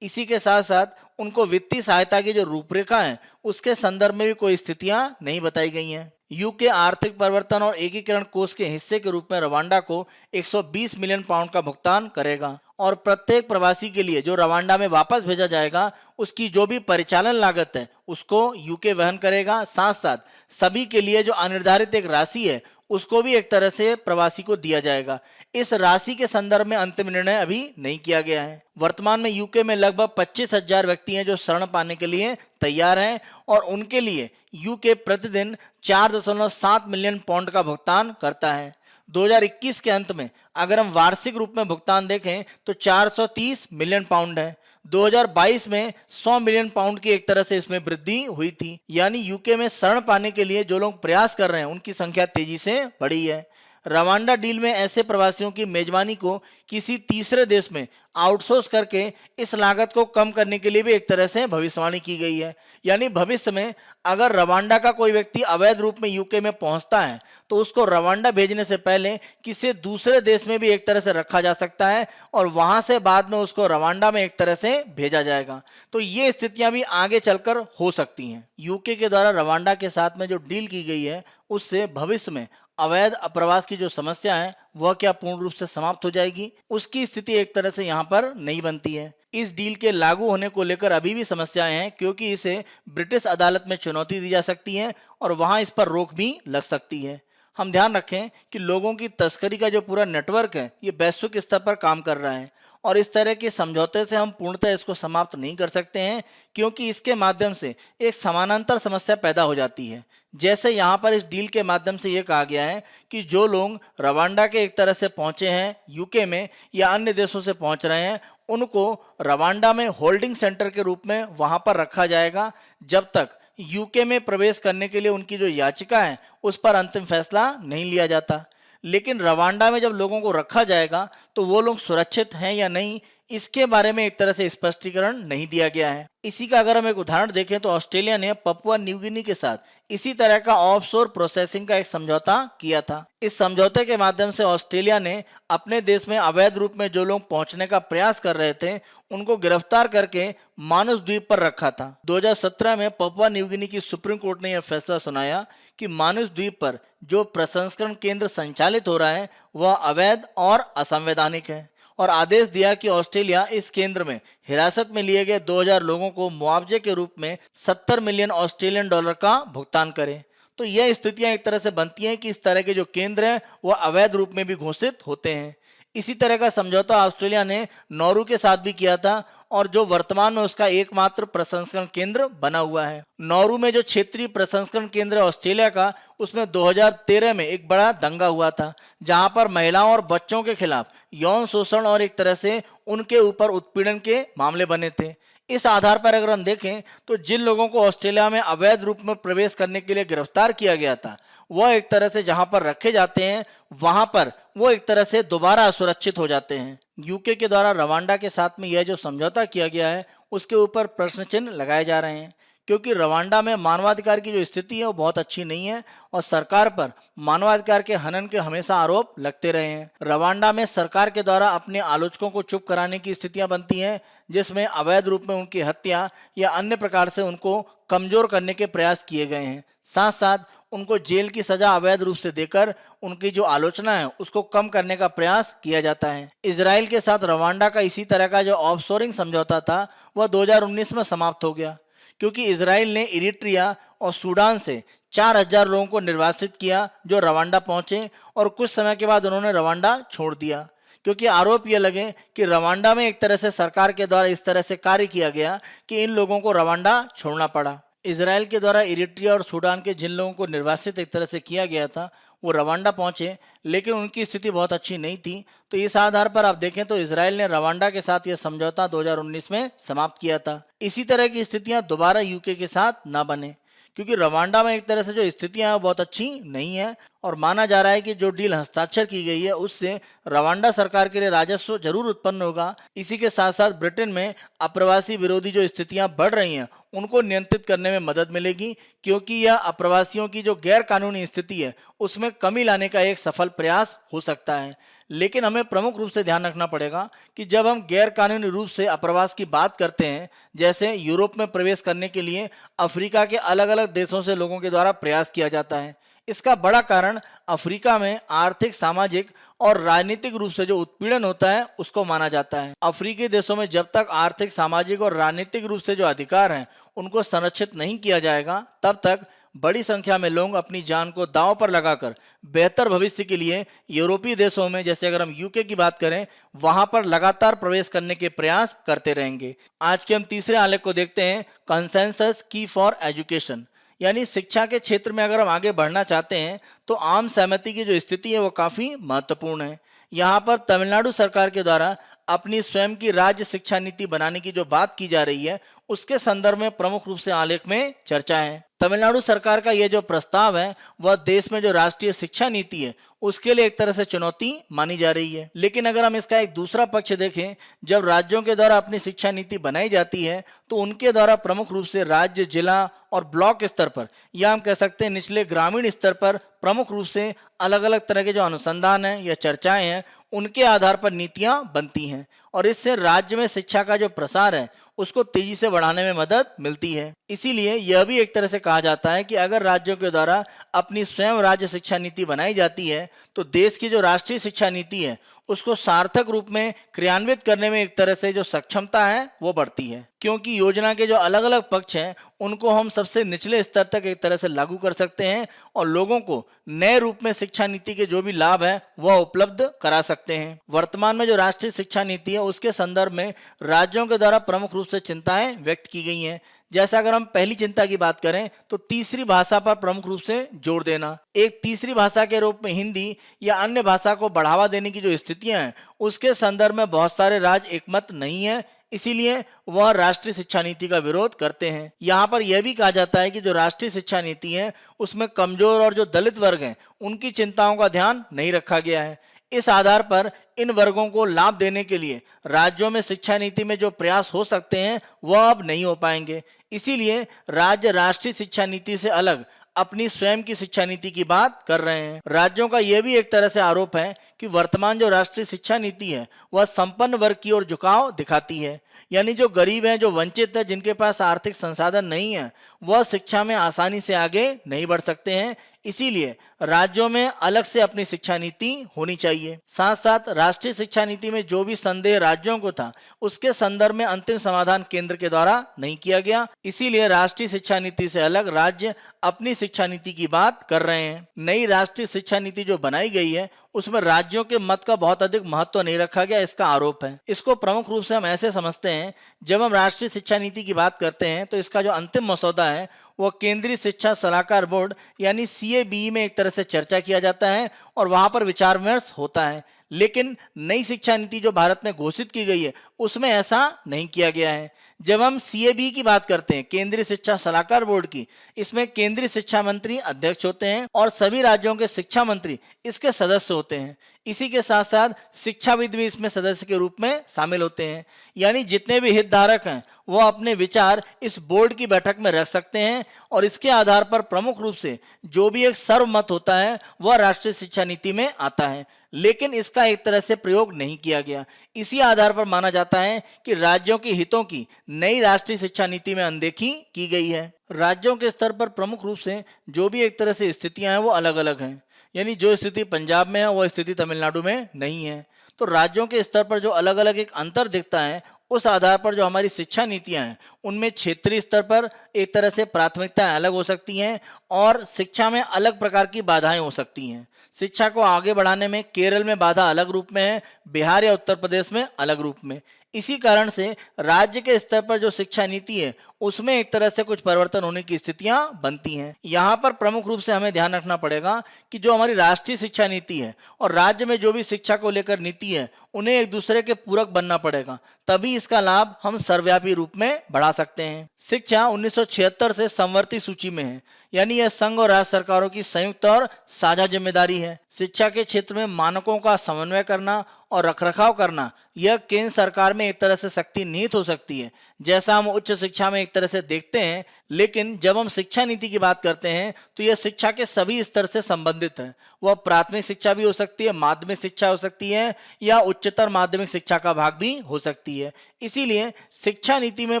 इसी के साथ साथ उनको वित्तीय सहायता की जो रूपरेखा है उसके संदर्भ में भी कोई स्थितियां नहीं बताई गई हैं। यूके आर्थिक परिवर्तन और एकीकरण कोष के हिस्से के रूप में रवांडा को 120 मिलियन पाउंड का भुगतान करेगा और प्रत्येक प्रवासी के लिए जो रवांडा में वापस भेजा जाएगा उसकी जो भी परिचालन लागत है उसको यूके वहन करेगा। साथ साथ सभी के लिए जो अनिर्धारित एक राशि है उसको भी एक तरह से प्रवासी को दिया जाएगा। इस राशि के संदर्भ में अंतिम निर्णय अभी नहीं किया गया है। वर्तमान में यूके में लगभग 25,000 व्यक्ति हैं जो शरण पाने के लिए तैयार हैं और उनके लिए यूके प्रतिदिन 4.7 मिलियन पाउंड का भुगतान करता है। 2021 के अंत में अगर हम वार्षिक रूप में भुगतान देखें तो 430 मिलियन पाउंड है। 2022 में 100 मिलियन पाउंड की एक तरह से इसमें वृद्धि हुई थी। यानी यूके में शरण पाने के लिए जो लोग प्रयास कर रहे हैं उनकी संख्या तेजी से बढ़ी है। रवांडा डील में ऐसे प्रवासियों की मेजबानी को किसी तीसरे देश में आउटसोर्स करके इस लागत को कम करने के लिए भी एक तरह से भविष्यवाणी की गई है। यानी भविष्य में अगर रवांडा का कोई व्यक्ति अवैध रूप में यूके में पहुंचता है तो उसको रवांडा भेजने से पहले किसी दूसरे देश में भी एक तरह से रखा जा सकता है और वहां से बाद में उसको रवांडा में एक तरह से भेजा जाएगा। तो ये स्थितियां भी आगे चलकर हो सकती हैं। यूके के द्वारा रवांडा के साथ में जो डील की गई है उससे भविष्य में अवैध अप्रवास की जो समस्या है वह क्या पूर्ण रूप से समाप्त हो जाएगी, उसकी स्थिति एक तरह से यहाँ पर नहीं बनती है। इस डील के लागू होने को लेकर अभी भी समस्याएं हैं क्योंकि इसे ब्रिटिश अदालत में चुनौती दी जा सकती है और वहां इस पर रोक भी लग सकती है। हम ध्यान रखें कि लोगों की तस्करी का जो पूरा नेटवर्क है ये वैश्विक स्तर पर काम कर रहा है और इस तरह के समझौते से हम पूर्णतः इसको समाप्त नहीं कर सकते हैं क्योंकि इसके माध्यम से एक समानांतर समस्या पैदा हो जाती है। जैसे यहाँ पर इस डील के माध्यम से ये कहा गया है कि जो लोग रवांडा के एक तरह से पहुंचे हैं यूके में या अन्य देशों से पहुंच रहे हैं उनको रवांडा में होल्डिंग सेंटर के रूप में वहां पर रखा जाएगा जब तक यूके में प्रवेश करने के लिए उनकी जो याचिका है उस पर अंतिम फैसला नहीं लिया जाता। लेकिन रवांडा में जब लोगों को रखा जाएगा तो वो लोग सुरक्षित हैं या नहीं इसके बारे में एक तरह से स्पष्टीकरण नहीं दिया गया है। इसी का अगर हम एक उदाहरण देखें तो ऑस्ट्रेलिया ने पपुआ न्यू गिनी के साथ इसी तरह का ऑफशोर प्रोसेसिंग का एक समझौता किया था। इस समझौते के माध्यम से ऑस्ट्रेलिया ने अपने देश में अवैध रूप में जो लोग पहुंचने का प्रयास कर रहे थे उनको गिरफ्तार करके मानुस द्वीप पर रखा था। 2017 में पपुआ न्यू गिनी की सुप्रीम कोर्ट ने यह फैसला सुनाया कि मानुस द्वीप पर जो प्रसंस्करण केंद्र संचालित हो रहा है वह अवैध और असंवैधानिक है और आदेश दिया कि ऑस्ट्रेलिया इस केंद्र में हिरासत में लिए गए 2000 लोगों को मुआवजे के रूप में 70 मिलियन ऑस्ट्रेलियन डॉलर का भुगतान करे। तो यह स्थितियां एक तरह से बनती हैं कि इस तरह के जो केंद्र हैं वह अवैध रूप में भी घोषित होते हैं। इसी तरह का समझौता ऑस्ट्रेलिया ने नौरू के साथ भी किया था और जो वर्तमान में उसका एकमात्र प्रसंस्करण केंद्र बना हुआ है। नौरू में जो क्षेत्रीय प्रसंस्करण केंद्र है ऑस्ट्रेलिया का उसमें 2013 में एक बड़ा दंगा हुआ था जहां पर महिलाओं और बच्चों के खिलाफ यौन शोषण और एक तरह से उनके ऊपर उत्पीड़न के मामले बने थे। इस आधार पर अगर हम देखें तो जिन लोगों को ऑस्ट्रेलिया में अवैध रूप में प्रवेश करने के लिए गिरफ्तार किया गया था वह एक तरह से जहां पर रखे जाते हैं वहां पर वो एक तरह से दोबारा असुरक्षित हो जाते हैं। यूके के द्वारा रवांडा के साथ में यह जो समझौता किया गया है उसके ऊपर प्रश्न चिन्ह लगाए जा रहे हैं क्योंकि रवांडा में मानवाधिकार की जो स्थिति है वो बहुत अच्छी नहीं है और सरकार पर मानवाधिकार के हनन के हमेशा आरोप लगते रहे हैं। रवांडा में सरकार के द्वारा अपने आलोचकों को चुप कराने की स्थितियां बनती हैं जिसमें अवैध रूप में उनकी हत्या या अन्य प्रकार से उनको कमजोर करने के प्रयास किए गए हैं। साथ साथ उनको जेल की सजा अवैध रूप से देकर उनकी जो आलोचना है उसको कम करने का प्रयास किया जाता है। इजराइल के साथ रवांडा का इसी तरह का जो ऑफशोरिंग समझौता था वह 2019 में समाप्त हो गया क्योंकि इजराइल ने इरिट्रिया और सूडान से 4000 लोगों को निर्वासित किया जो रवांडा पहुंचे और कुछ समय के बाद उन्होंने रवांडा छोड़ दिया क्योंकि आरोप यह लगे कि रवांडा में एक तरह से सरकार के द्वारा इस तरह से कार्य किया गया कि इन लोगों को रवांडा छोड़ना पड़ा। इजराइल के द्वारा इरिट्रिया और सूडान के जिन लोगों को निर्वासित एक तरह से किया गया था वो रवांडा पहुंचे लेकिन उनकी स्थिति बहुत अच्छी नहीं थी। तो इस आधार पर आप देखें तो इजराइल ने रवांडा के साथ यह समझौता 2019 में समाप्त किया था। इसी तरह की स्थितियां दोबारा यूके के साथ ना बने क्योंकि रवांडा में एक तरह से जो स्थितियां हैं बहुत अच्छी नहीं है और माना जा रहा है कि जो डील हस्ताक्षर की गई है उससे रवांडा सरकार के लिए राजस्व जरूर उत्पन्न होगा। इसी के साथ साथ ब्रिटेन में अप्रवासी विरोधी जो स्थितियां बढ़ रही हैं उनको नियंत्रित करने में मदद मिलेगी क्योंकि यह अप्रवासियों की जो गैर कानूनी स्थिति है उसमें कमी लाने का एक सफल प्रयास हो सकता है। लेकिन हमें प्रमुख रूप से ध्यान रखना पड़ेगा कि जब हम गैर कानूनी रूप से अप्रवास की बात करते हैं जैसे यूरोप में प्रवेश करने के लिए अफ्रीका के अलग अलग देशों से लोगों के द्वारा प्रयास किया जाता है। इसका बड़ा कारण अफ्रीका में आर्थिक, सामाजिक और राजनीतिक रूप से जो उत्पीड़न होता है उसको माना जाता है। अफ्रीकी देशों में जब तक आर्थिक, सामाजिक और राजनीतिक रूप से जो अधिकार हैं उनको संरक्षित नहीं किया जाएगा तब तक बड़ी संख्या में लोग अपनी जान को दांव पर लगाकर बेहतर भविष्य के लिए यूरोपीय देशों में, जैसे अगर हम यूके की बात करें, वहां पर लगातार प्रवेश करने के प्रयास करते रहेंगे। आज के हम तीसरे आलेख को देखते हैं, कंसेंसस की फॉर एजुकेशन। यानी शिक्षा के क्षेत्र में अगर हम आगे बढ़ना चाहते हैं तो आम सहमति की जो स्थिति है वो काफी महत्वपूर्ण है। यहाँ पर तमिलनाडु सरकार के द्वारा अपनी स्वयं की राज्य शिक्षा नीति बनाने की जो बात की जा रही है उसके संदर्भ में प्रमुख रूप से आलेख में चर्चा है। तमिलनाडु सरकार का यह जो प्रस्ताव है वह देश में जो राष्ट्रीय शिक्षा नीति है उसके लिए एक तरह से चुनौती मानी जा रही है। लेकिन अगर हम इसका एक दूसरा पक्ष देखें, जब राज्यों के द्वारा अपनी शिक्षा नीति बनाई जाती है तो उनके द्वारा प्रमुख रूप से राज्य, जिला और ब्लॉक स्तर पर, या हम कह सकते हैं निचले ग्रामीण स्तर पर, प्रमुख रूप से अलग अलग तरह के जो अनुसंधान है या चर्चाएं हैं उनके आधार पर नीतियां बनती हैं और इससे राज्य में शिक्षा का जो प्रसार है उसको तेजी से बढ़ाने में मदद मिलती है। इसीलिए यह भी एक तरह से कहा जाता है कि अगर राज्यों के द्वारा अपनी स्वयं राज्य शिक्षा नीति बनाई जाती है तो देश की जो राष्ट्रीय शिक्षा नीति है उसको सार्थक रूप में क्रियान्वित करने में एक तरह से जो सक्षमता है वो बढ़ती है, क्योंकि योजना के जो अलग अलग पक्ष हैं उनको हम सबसे निचले स्तर तक एक तरह से लागू कर सकते हैं और लोगों को नए रूप में शिक्षा नीति के जो भी लाभ है वह उपलब्ध करा सकते हैं। वर्तमान में जो राष्ट्रीय शिक्षा नीति है उसके संदर्भ में राज्यों के द्वारा प्रमुख रूप से चिंताएं व्यक्त की गई हैं। जैसा अगर हम पहली चिंता की बात करें तो तीसरी भाषा पर प्रमुख रूप से जोर देना। एक तीसरी भाषा के रूप में हिंदी या अन्य भाषा को बढ़ावा देने की जो स्थितियां हैं उसके संदर्भ में बहुत सारे राज्य एकमत नहीं है, इसीलिए वह राष्ट्रीय शिक्षा नीति का विरोध करते हैं। यहाँ पर यह भी कहा जाता है कि जो राष्ट्रीय शिक्षा नीति है उसमें कमजोर और जो दलित वर्ग हैं उनकी चिंताओं का ध्यान नहीं रखा गया है। इस आधार पर इन वर्गों को लाभ देने के लिए राज्यों में शिक्षा नीति में जो प्रयास हो सकते हैं वह अब नहीं हो पाएंगे। इसीलिए राज्य राष्ट्रीय शिक्षा नीति से अलग अपनी स्वयं की शिक्षा नीति की बात कर रहे हैं। राज्यों का यह भी एक तरह से आरोप है कि वर्तमान जो राष्ट्रीय शिक्षा नीति है वह संपन्न वर्ग की ओर झुकाव दिखाती है, यानी जो गरीब हैं, जो वंचित है, जिनके पास आर्थिक संसाधन नहीं है, वह शिक्षा में आसानी से आगे नहीं बढ़ सकते हैं। इसीलिए राज्यों में अलग से अपनी शिक्षा नीति होनी चाहिए। साथ साथ राष्ट्रीय शिक्षा नीति में जो भी संदेह राज्यों को था उसके संदर्भ में अंतिम समाधान केंद्र के द्वारा नहीं किया गया, इसीलिए राष्ट्रीय शिक्षा नीति से अलग राज्य अपनी शिक्षा नीति की बात कर रहे हैं। नई राष्ट्रीय शिक्षा नीति जो बनाई गई है उसमें राज्यों के मत का बहुत अधिक महत्व नहीं रखा गया, इसका आरोप है। इसको प्रमुख रूप से हम ऐसे समझते हैं, जब हम राष्ट्रीय शिक्षा नीति की बात करते हैं तो इसका जो अंतिम मसौदा है वो केंद्रीय शिक्षा सलाहकार बोर्ड यानी CABE में एक तरह से चर्चा किया जाता है और वहां पर विचार विमर्श होता है। लेकिन नई शिक्षा नीति जो भारत में घोषित की गई है उसमें ऐसा नहीं किया गया है। जब हम CABE की बात करते हैं, केंद्रीय शिक्षा सलाहकार बोर्ड की, इसमें केंद्रीय शिक्षा मंत्री अध्यक्ष होते हैं और सभी राज्यों के शिक्षा मंत्री इसके सदस्य होते हैं। इसी के साथ साथ शिक्षाविद भी इसमें सदस्य के रूप में शामिल होते हैं, यानी जितने भी हितधारक हैं वो अपने विचार इस बोर्ड की बैठक में रख सकते हैं और इसके आधार पर प्रमुख रूप से जो भी एक सर्वमत होता है वह राष्ट्रीय शिक्षा नीति में आता है। लेकिन इसका एक तरह से प्रयोग नहीं किया गया। इसी आधार पर माना जाता है कि राज्यों के हितों की नई राष्ट्रीय शिक्षा नीति में अनदेखी की गई है। राज्यों के स्तर पर प्रमुख रूप से जो भी एक तरह से स्थितियां हैं वो अलग अलग हैं, यानी जो स्थिति पंजाब में है वो स्थिति तमिलनाडु में नहीं है। तो राज्यों के स्तर पर जो अलग अलग एक अंतर दिखता है उस आधार पर जो हमारी शिक्षा नीतियां हैं उनमें क्षेत्रीय स्तर पर एक तरह से प्राथमिकताएं अलग हो सकती हैं और शिक्षा में अलग प्रकार की बाधाएं हो सकती हैं। शिक्षा को आगे बढ़ाने में केरल में बाधा अलग रूप में है, बिहार या उत्तर प्रदेश में अलग रूप में। इसी कारण से राज्य के स्तर पर जो शिक्षा नीति है उसमें एक तरह से कुछ परिवर्तन होने की स्थितियां बनती हैं। यहाँ पर प्रमुख रूप से हमें ध्यान रखना पड़ेगा कि जो हमारी राष्ट्रीय शिक्षा नीति है और राज्य में जो भी शिक्षा को लेकर नीति है उन्हें एक दूसरे के पूरक बनना पड़ेगा, तभी इसका लाभ हम सर्वव्यापी रूप में बढ़ा सकते हैं। शिक्षा 1976 से समवर्ती सूची में है, यानी यह संघ और राज्य सरकारों की संयुक्त और साझा जिम्मेदारी है। शिक्षा के क्षेत्र में मानकों का समन्वय करना और रखरखाव करना यह केंद्र सरकार में एक तरह से शक्ति निहित हो सकती है, जैसा हम उच्च शिक्षा में एक तरह से देखते हैं। लेकिन जब हम शिक्षा नीति की बात करते हैं तो यह शिक्षा के सभी स्तर से संबंधित है। वह प्राथमिक शिक्षा भी हो सकती है, माध्यमिक शिक्षा हो सकती है या उच्चतर माध्यमिक शिक्षा का भाग भी हो सकती है। इसीलिए शिक्षा नीति में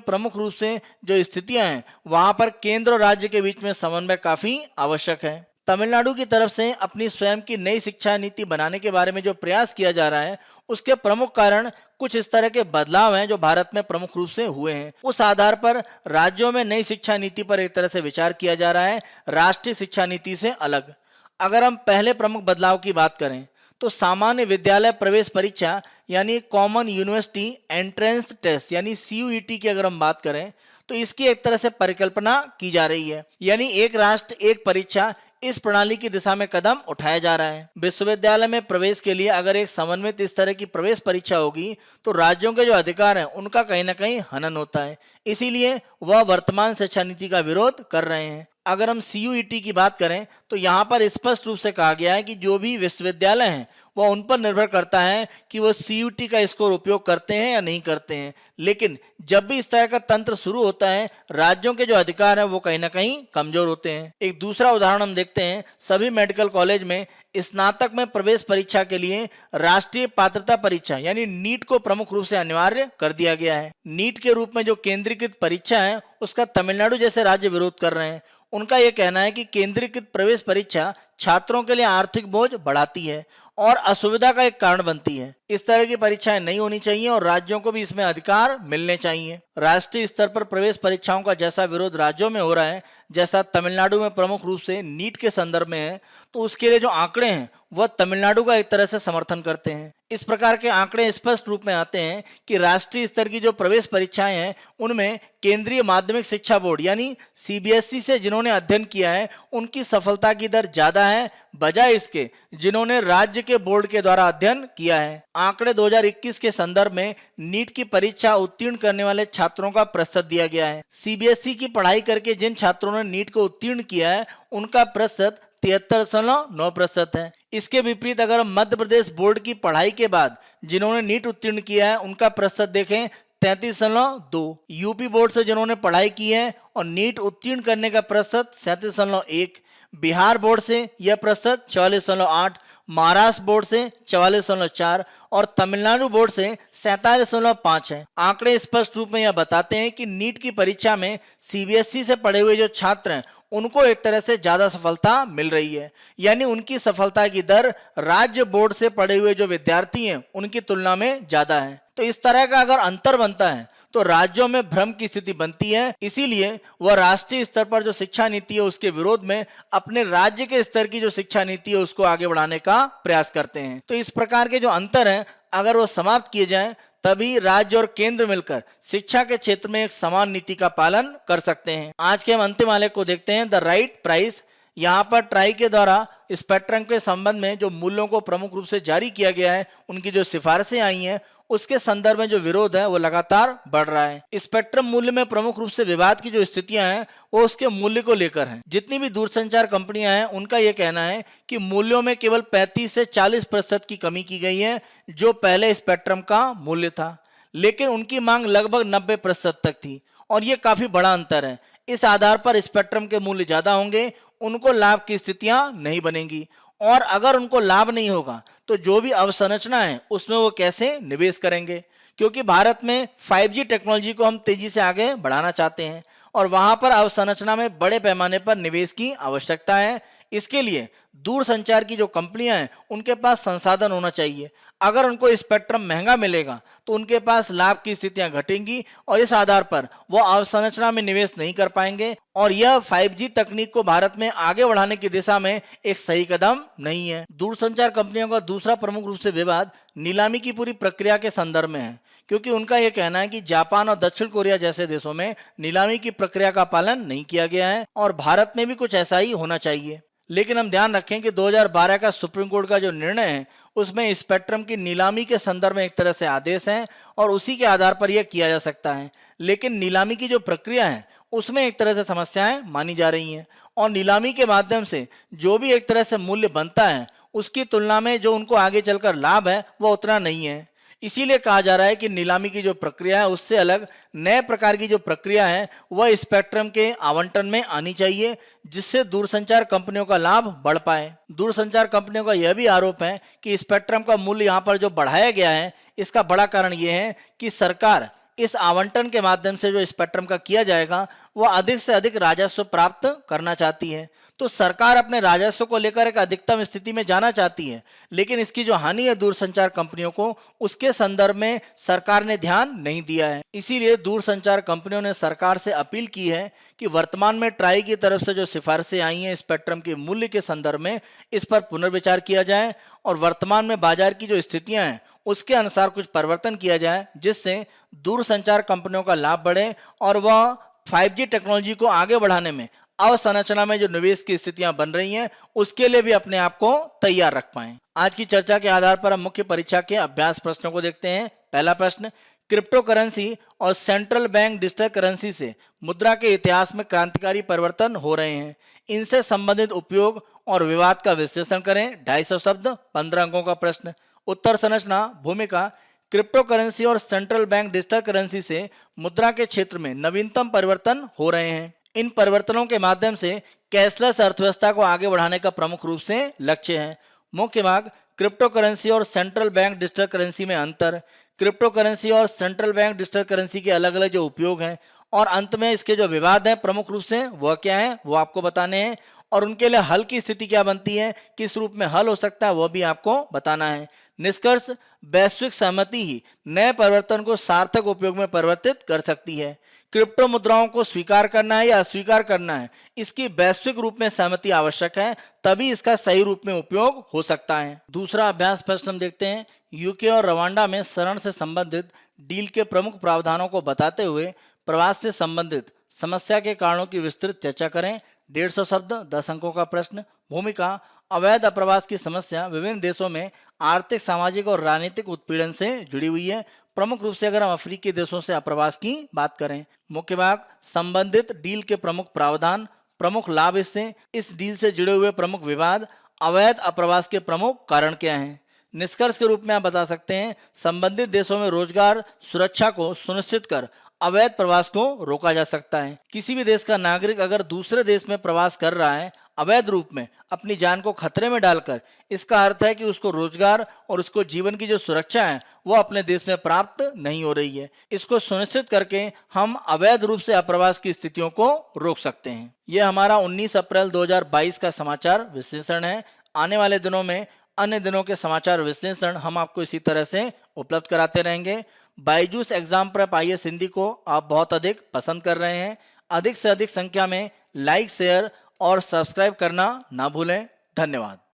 प्रमुख रूप से जो स्थितियां हैं वहां पर केंद्र और राज्य के बीच में समन्वय काफी आवश्यक है। तमिलनाडु की तरफ से अपनी स्वयं की नई शिक्षा नीति बनाने के बारे में जो प्रयास किया जा रहा है, उसके प्रमुख कारण कुछ इस तरह के बदलाव हैं जो भारत में प्रमुख रूप से हुए हैं। उस आधार पर राज्यों में नई शिक्षा नीति पर एक तरह से विचार किया जा रहा है, राष्ट्रीय शिक्षा नीति से अलग। अगर हम पहले प्रमुख बदलाव की बात करें तो सामान्य विद्यालय प्रवेश परीक्षा यानी कॉमन यूनिवर्सिटी एंट्रेंस टेस्ट यानी सीयूईटी की अगर हम बात करें तो इसकी एक तरह से परिकल्पना की जा रही है, यानी एक राष्ट्र एक परीक्षा, इस प्रणाली की दिशा में कदम उठाया जा रहा है। विश्वविद्यालय में प्रवेश के लिए अगर एक समन्वित इस तरह की प्रवेश परीक्षा होगी तो राज्यों के जो अधिकार हैं उनका कहीं ना कहीं हनन होता है, इसीलिए वह वर्तमान शिक्षा नीति का विरोध कर रहे हैं। अगर हम सीयूईटी की बात करें तो यहाँ पर स्पष्ट रूप से कहा गया है कि जो भी विश्वविद्यालय हैं वह उन पर निर्भर करता है कि वो सीयूईटी का स्कोर उपयोग करते हैं या नहीं करते हैं, लेकिन जब भी इस तरह का तंत्र शुरू होता है राज्यों के जो अधिकार हैं वो कहीं ना कहीं कमजोर होते हैं। एक दूसरा उदाहरण हम देखते हैं, सभी मेडिकल कॉलेज में स्नातक में प्रवेश परीक्षा के लिए राष्ट्रीय पात्रता परीक्षा यानी नीट को प्रमुख रूप से अनिवार्य कर दिया गया है। नीट के रूप में जो केंद्रीकृत परीक्षा है उसका तमिलनाडु जैसे राज्य विरोध कर रहे हैं। उनका यह कहना है कि केंद्रीकृत प्रवेश परीक्षा छात्रों के लिए आर्थिक बोझ बढ़ाती है और असुविधा का एक कारण बनती है। इस तरह की परीक्षाएं नहीं होनी चाहिए और राज्यों को भी इसमें अधिकार मिलने चाहिए। राष्ट्रीय स्तर पर प्रवेश परीक्षाओं का जैसा विरोध राज्यों में हो रहा है, जैसा तमिलनाडु में प्रमुख रूप से नीट के संदर्भ में है, तो उसके लिए जो आंकड़े हैं वह तमिलनाडु का एक तरह से समर्थन करते हैं। इस प्रकार के आंकड़े स्पष्ट रूप में आते हैं कि राष्ट्रीय स्तर की जो प्रवेश परीक्षाएं हैं उनमें केंद्रीय माध्यमिक शिक्षा बोर्ड यानी सीबीएसई से जिन्होंने अध्ययन किया है उनकी सफलता की दर ज्यादा है बजाय इसके जिन्होंने राज्य के बोर्ड के द्वारा अध्ययन किया है। आंकड़े 2021 के संदर्भ में नीट की परीक्षा उत्तीर्ण करने वाले छात्रों का प्रतिशत दिया गया है। सीबीएसई की पढ़ाई करके जिन छात्रों ने नीट को उत्तीर्ण किया है उनका प्रतिशत 73.9% है। इसके विपरीत अगर हम मध्य प्रदेश बोर्ड की पढ़ाई के बाद जिन्होंने नीट उत्तीर्ण किया है उनका प्रतिशत देखें 33.2, यूपी बोर्ड से जिन्होंने पढ़ाई की है और नीट उत्तीर्ण करने का प्रतिशत 37.1, बिहार बोर्ड से यह प्रतिशत 44.8, महाराष्ट्र बोर्ड से 44.4 और तमिलनाडु बोर्ड से 47.5 है। आंकड़े स्पष्ट रूप में यह बताते हैं कि नीट की परीक्षा में सीबीएसई से पढ़े हुए जो छात्र हैं उनको एक तरह से ज्यादा सफलता मिल रही है, यानी उनकी सफलता की दर राज्य बोर्ड से पढ़े हुए जो विद्यार्थी हैं उनकी तुलना में ज्यादा है। तो इस तरह का अगर अंतर बनता है तो राज्यों में भ्रम की स्थिति बनती है, इसीलिए वह राष्ट्रीय स्तर पर जो शिक्षा नीति है उसके विरोध में अपने राज्य के स्तर की जो शिक्षा नीति है उसको आगे बढ़ाने का प्रयास करते हैं। तो इस प्रकार के जो अंतर हैं अगर वो समाप्त किए जाएं तभी राज्य और केंद्र मिलकर शिक्षा के क्षेत्र में एक समान नीति का पालन कर सकते हैं। आज के हम अंतिम आलेख को देखते हैं, द राइट प्राइस। यहाँ पर ट्राई के द्वारा स्पेक्ट्रम के संबंध में जो मूल्यों को प्रमुख रूप से जारी किया गया है उनकी जो सिफारिशें आई हैं उसके संदर्भ में जो विरोध है वो लगातार बढ़ रहा है। स्पेक्ट्रम मूल्य में प्रमुख रूप से विवाद की जो स्थितियां हैं वो उसके मूल्य को लेकर हैं। जितनी भी दूरसंचार कंपनियां हैं उनका यह कहना है कि मूल्यों में केवल 35 से 40% की कमी की गई है जो पहले स्पेक्ट्रम का मूल्य था, लेकिन उनकी मांग लगभग 90% तक थी और ये काफी बड़ा अंतर है। इस आधार पर स्पेक्ट्रम के मूल्य ज्यादा होंगे, उनको लाभ की स्थितियां नहीं बनेंगी और अगर उनको लाभ नहीं होगा तो जो भी अवसंरचना है उसमें वो कैसे निवेश करेंगे, क्योंकि भारत में 5G टेक्नोलॉजी को हम तेजी से आगे बढ़ाना चाहते हैं और वहां पर अवसंरचना में बड़े पैमाने पर निवेश की आवश्यकता है। इसके लिए दूरसंचार की जो कंपनियां हैं उनके पास संसाधन होना चाहिए। अगर उनको स्पेक्ट्रम महंगा मिलेगा तो उनके पास लाभ की स्थितियां घटेंगी और इस आधार पर वो अवसंरचना में निवेश नहीं कर पाएंगे और यह 5G तकनीक को भारत में आगे बढ़ाने की दिशा में एक सही कदम नहीं है। दूरसंचार कंपनियों का दूसरा प्रमुख रूप से विवाद नीलामी की पूरी प्रक्रिया के संदर्भ में है, क्योंकि उनका यह कहना है कि जापान और दक्षिण कोरिया जैसे देशों में नीलामी की प्रक्रिया का पालन नहीं किया गया है और भारत में भी कुछ ऐसा ही होना चाहिए। लेकिन हम ध्यान रखें कि 2012 का सुप्रीम कोर्ट का जो निर्णय है उसमें स्पेक्ट्रम की नीलामी के संदर्भ में एक तरह से आदेश है और उसी के आधार पर यह किया जा सकता है, लेकिन नीलामी की जो प्रक्रिया है उसमें एक तरह से समस्याएं मानी जा रही हैं और नीलामी के माध्यम से जो भी एक तरह से मूल्य बनता है उसकी तुलना में जो उनको आगे चलकर लाभ है वह उतना नहीं है। इसीलिए कहा जा रहा है कि नीलामी की जो प्रक्रिया है उससे अलग नए प्रकार की जो प्रक्रिया है वह स्पेक्ट्रम के आवंटन में आनी चाहिए, जिससे दूरसंचार कंपनियों का लाभ बढ़ पाए। दूरसंचार कंपनियों का यह भी आरोप है कि स्पेक्ट्रम का मूल्य यहाँ पर जो बढ़ाया गया है इसका बड़ा कारण यह है कि सरकार इस आवंटन के माध्यम से जो स्पेक्ट्रम का किया जाएगा वह अधिक से अधिक राजस्व प्राप्त करना चाहती है। तो सरकार अपने राजस्व को लेकर एक अधिकतम स्थिति में जाना चाहती है, लेकिन इसकी जो हानि है दूरसंचार कंपनियों को, उसके संदर्भ में सरकार ने ध्यान नहीं दिया है। इसीलिए दूरसंचार कंपनियों ने सरकार से अपील की है कि वर्तमान में ट्राई की तरफ से जो सिफारिशें आई हैं स्पेक्ट्रम के मूल्य के संदर्भ में, इस पर पुनर्विचार किया जाए और वर्तमान में बाजार की जो स्थितियां हैं उसके अनुसार कुछ परिवर्तन किया जाए, जिससे दूरसंचार कंपनियों का लाभ बढ़े और वह 5G टेक्नोलॉजी को आगे बढ़ाने में अवसंरचना में जो निवेश की स्थितियां बन रही हैं उसके लिए भी अपने आप को तैयार रख पाएं। आज की चर्चा के आधार पर हम मुख्य परीक्षा के अभ्यास प्रश्नों को देखते हैं। पहला प्रश्न, क्रिप्टो करेंसी और सेंट्रल बैंक डिजिटल करेंसी से मुद्रा के इतिहास में क्रांतिकारी परिवर्तन हो रहे हैं। इनसे संबंधित उपयोग और विवाद का विश्लेषण करें। 250 शब्द, 15 अंकों का प्रश्न। उत्तर संरचना, भूमिका, क्रिप्टो करेंसी और सेंट्रल बैंक डिजिटल करेंसी से मुद्रा के क्षेत्र में नवीनतम परिवर्तन हो रहे हैं। इन परिवर्तनों के माध्यम से कैशलेस अर्थव्यवस्था को आगे बढ़ाने का प्रमुख रूप से लक्ष्य है। मुख्य भाग, क्रिप्टो करेंसी और सेंट्रल बैंक डिजिटल करेंसी में अंतर, क्रिप्टो करेंसी और सेंट्रल बैंक डिजिटल करेंसी के अलग अलग जो उपयोग हैं, और अंत में इसके जो विवाद हैं प्रमुख रूप से वह क्या है वो आपको बताने हैं, और उनके लिए हल की स्थिति क्या बनती है, किस रूप में हल हो सकता है वह भी आपको बताना है। निष्कर्ष, वैश्विक सहमति ही नए परिवर्तन को सार्थक उपयोग में परिवर्तित कर सकती है। क्रिप्टो मुद्राओं को स्वीकार करना है या अस्वीकार करना है, इसकी वैश्विक रूप में सहमति आवश्यक है, तभी इसका सही रूप में उपयोग हो सकता है। दूसरा अभ्यास प्रश्न हम देखते हैं। यूके और रवांडा में शरण से संबंधित डील के प्रमुख प्रावधानों को बताते हुए प्रवास से संबंधित समस्या के कारणों की विस्तृत चर्चा करें। 150 शब्द, 10 अंकों का प्रश्न। भूमिका, अवैध अप्रवास की समस्या विभिन्न देशों में आर्थिक, सामाजिक और राजनीतिक उत्पीड़न से जुड़ी हुई है। प्रमुख रूप से अगर हम अफ्रीकी देशों से अप्रवास की बात करें। मुख्य भाग, संबंधित डील के प्रमुख प्रावधान, प्रमुख लाभ, इससे इस डील से जुड़े हुए प्रमुख विवाद, अवैध अप्रवास के प्रमुख कारण क्या हैं। निष्कर्ष के रूप में आप बता सकते हैं, संबंधित देशों में रोजगार सुरक्षा को सुनिश्चित कर अवैध प्रवास को रोका जा सकता है। किसी भी देश का नागरिक अगर दूसरे देश में प्रवास कर रहा है अवैध रूप में अपनी जान को खतरे में डालकर, इसका अर्थ है कि उसको रोजगार और उसको जीवन की जो सुरक्षा है वो अपने देश में प्राप्त नहीं हो रही है। इसको सुनिश्चित करके हम अवैध रूप से अप्रवास की स्थितियों को रोक सकते हैं। यह हमारा 19 अप्रैल 2022 का समाचार विश्लेषण है। आने वाले दिनों में अन्य दिनों के समाचार विश्लेषण हम आपको इसी तरह से उपलब्ध कराते रहेंगे। Byju's exam prep IAS Hindi को आप बहुत अधिक पसंद कर रहे हैं। अधिक से अधिक संख्या में लाइक, शेयर और सब्सक्राइब करना ना भूलें। धन्यवाद।